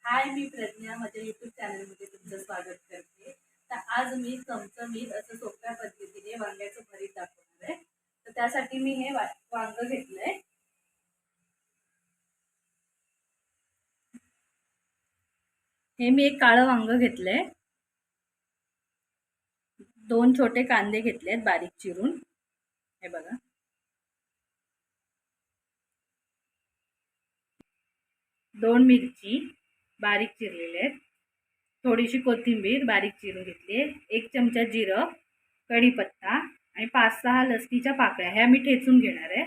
हाय, मी प्रज्ञा माझ्या युट्यूब चॅनलमध्ये तुमचं स्वागत करते. तर आज मी चमचमीत असं सोप्या पद्धतीने वांग्याचं भरीत दाखवणार आहे. तर त्यासाठी मी हे वांग घेतलंय. हे मी एक काळं वांग घेतलंय. 2 छोटे कांदे घेतलेत बारीक चिरून. हे बघा. 2 मिरची बारीक चिरलेले आहेत. थोडीशी कोथिंबीर बारीक चिरून घेतली आहे. 1 चमचा जिरं, कढीपत्ता आणि 5-6 लसणीच्या पाकळ्या ह्या मी ठेचून घेणार आहे.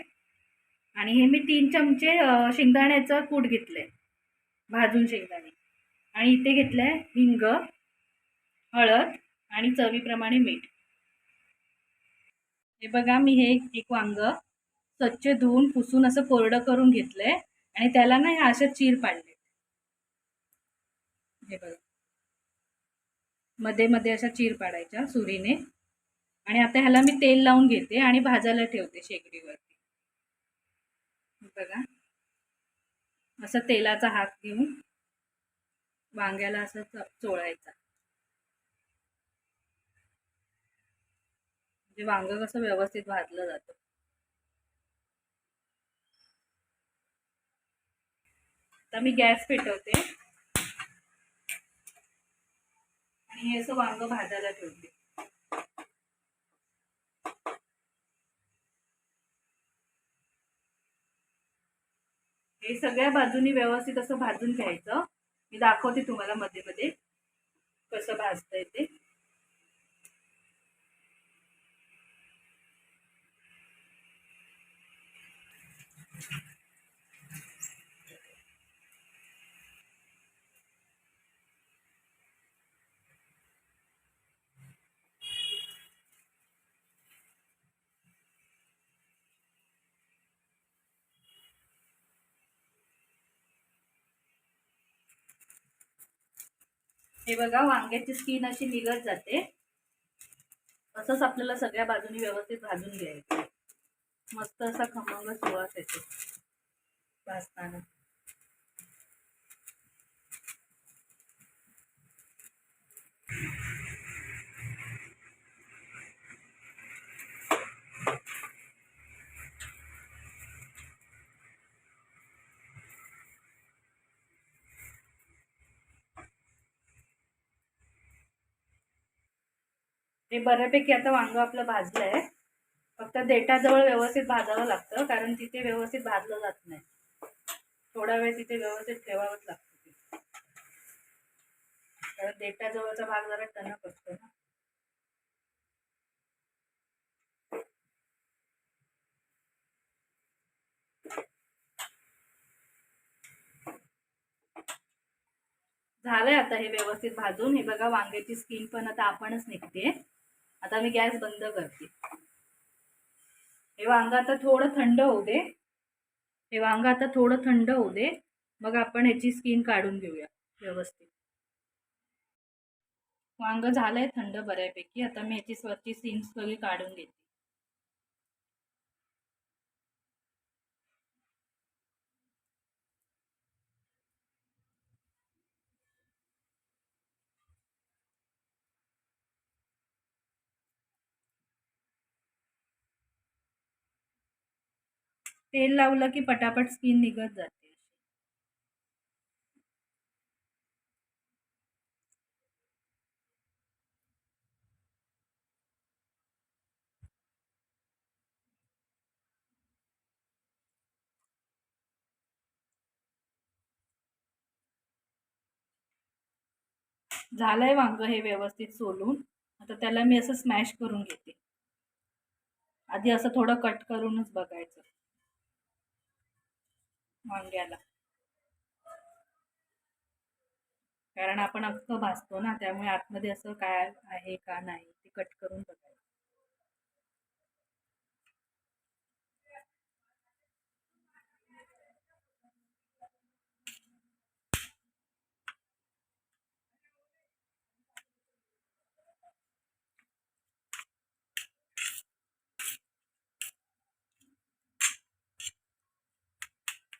आणि हे मी 3 चमचे शेंगदाण्याचं कूट घेतलंय, भाजून शेंगदाणे. आणि इथे घेतलंय हिंग, हळद आणि चवीप्रमाणे मीठ. हे बघा, मी हे एक वांग स्वच्छ धुवून पुसून असं कोरडं करून घेतलंय आणि त्याला ना ह्या अशा चीर पाडले. हे बघा, मध्ये मध्ये अशा चीर पाडायच्या सुरीने. आणि आता ह्याला मी तेल लावून घेते आणि भाजायला ठेवते शेगडीवरती. बघा, असं तेलाचा हात घेऊन वांग्याला असं चोळायचा. म्हणजे वांग कसं व्यवस्थित भाजलं जातं. आता मी गॅस पेटवते आणि हे असं वांग भाजायला ठेवते. हे सगळ्या बाजूनी व्यवस्थित असं भाजून घ्यायचं. मी दाखवते तुम्हाला मध्ये मध्ये कसं भाजतंय ते. हे बघा, वांग्याची स्किन अशी निघत जाते. असंच आपल्याला सगळ्या बाजूनी व्यवस्थित भाजून घ्यायचं. मस्त असा खमंग सुवास येतो भाजताना. हे बऱ्यापैकी आता वांग आपलं भाजलंय. फक्त देठाजवळ व्यवस्थित भाजावं लागतं, कारण तिथे व्यवस्थित भाजलं जात नाही. थोडा वेळ तिथे व्यवस्थित ठेवावंच लागतं, कारण देठाजवळचा भाग जरा टणक असतो ना. झालंय आता हे व्यवस्थित भाजून. हे बघा, वांग्याची स्किन पण आता आपणच निघते. आता मी गॅस बंद करते. हे वांग आता थोडं थंड होऊ दे. मग आपण ह्याची स्किन काढून घेऊया व्यवस्थित. वांग झालंय थंड बऱ्यापैकी. आता मी ह्याची स्वच्छ स्किन सगळी काढून घेते. तेल लावलं की पटापट स्किन निघत जाते. झालंय वांग हे व्यवस्थित सोलून. आता त्याला मी असं स्मॅश करून घेते. आधी असं थोडं कट करूनच बघायचं वांग्याला, कारण आपण अख्खं भाजतो ना, त्यामुळे आतमध्ये असं काय आहे का नाही ते कट करून बघायचं.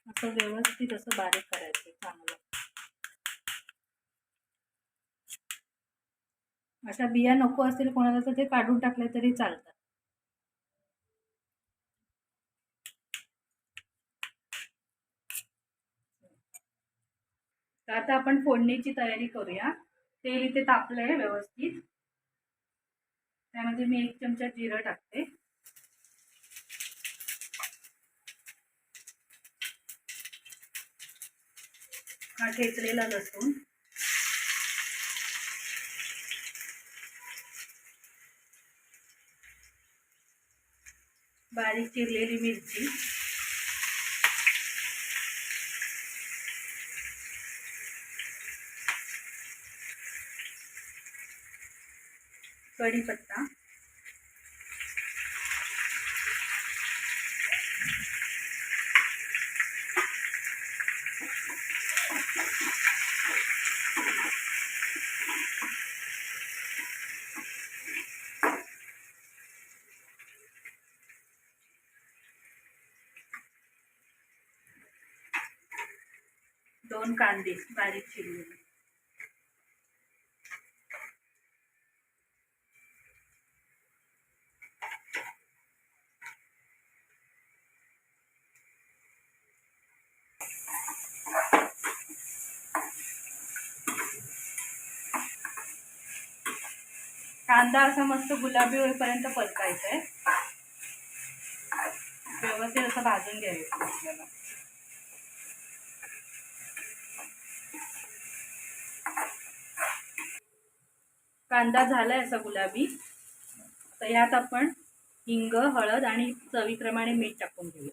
असं व्यवस्थित असं बारीक करायचं चांगलं. अशा बिया नको असतील कोणाला तर ते काढून टाकले तरी चालतात. तर आता आपण फोडणीची तयारी करूया. तेल इथे तापलंय व्यवस्थित. त्यामध्ये मी 1 चमचा जिरं टाकते. हा ठेचलेला लसूण, बारीक चिरलेली मिरची, कढीपत्ता, 2 कांदे बारीक चिरलेले. कांदा असा मस्त गुलाबी होईपर्यंत परतायचा आहे. व्यवस्थित असं भाजून घ्यायचं आपल्याला. कांदा झालाय असा गुलाबी. तर यात आपण हिंग, हळद आणि चवीप्रमाणे मीठ टाकून घेऊया.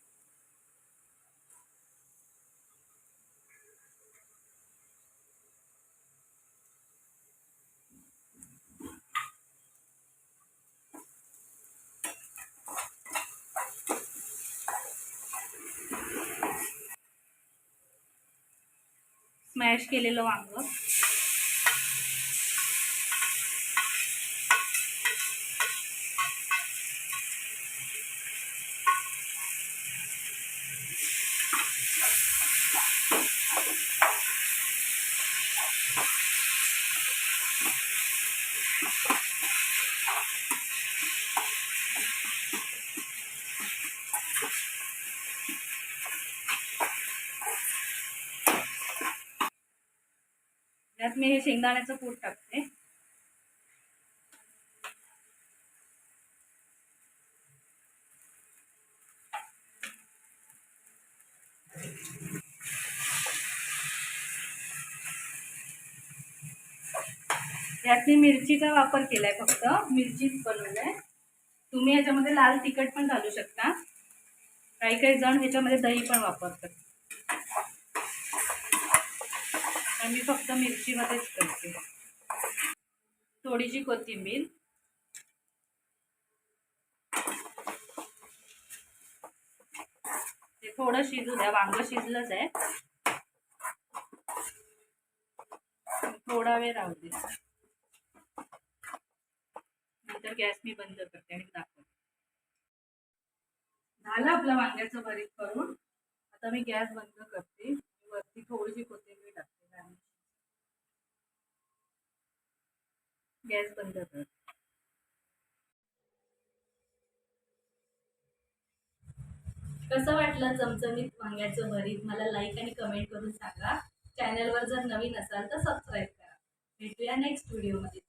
स्मॅश केलेलं वांग, यात मी हे शेंगदाण्याचं कूट टाकते. यात मी मिरचीचा वापर केलाय, फक्त मिरचीच बनवलाय. तुम्ही याच्यामध्ये लाल तिखट पण घालू शकता. काही काही जण ह्याच्यामध्ये दही पण वापरतात. मी फक्त मिरचीमध्येच करते. थोडीशी कोथिंबीर, ते थोडं शिजू द्या. वांग शिजलंच आहे, थोडा वेळ राहू दे. नंतर गॅस मी बंद करते आणि दाखवते. झालं आपलं वांग्याचं भरीत करून. आता मी गॅस बंद करते. वरती थोडीशी कोथिंबीर टाकते आणि गॅस बंद कर. कसं वाटलं चमचमीत वांग्याचं भरीत मला लाईक आणि कमेंट करून सांगा. चॅनलवर जर नवीन असाल तर सबस्क्राईब करा. भेटूया नेक्स्ट व्हिडिओमध्ये.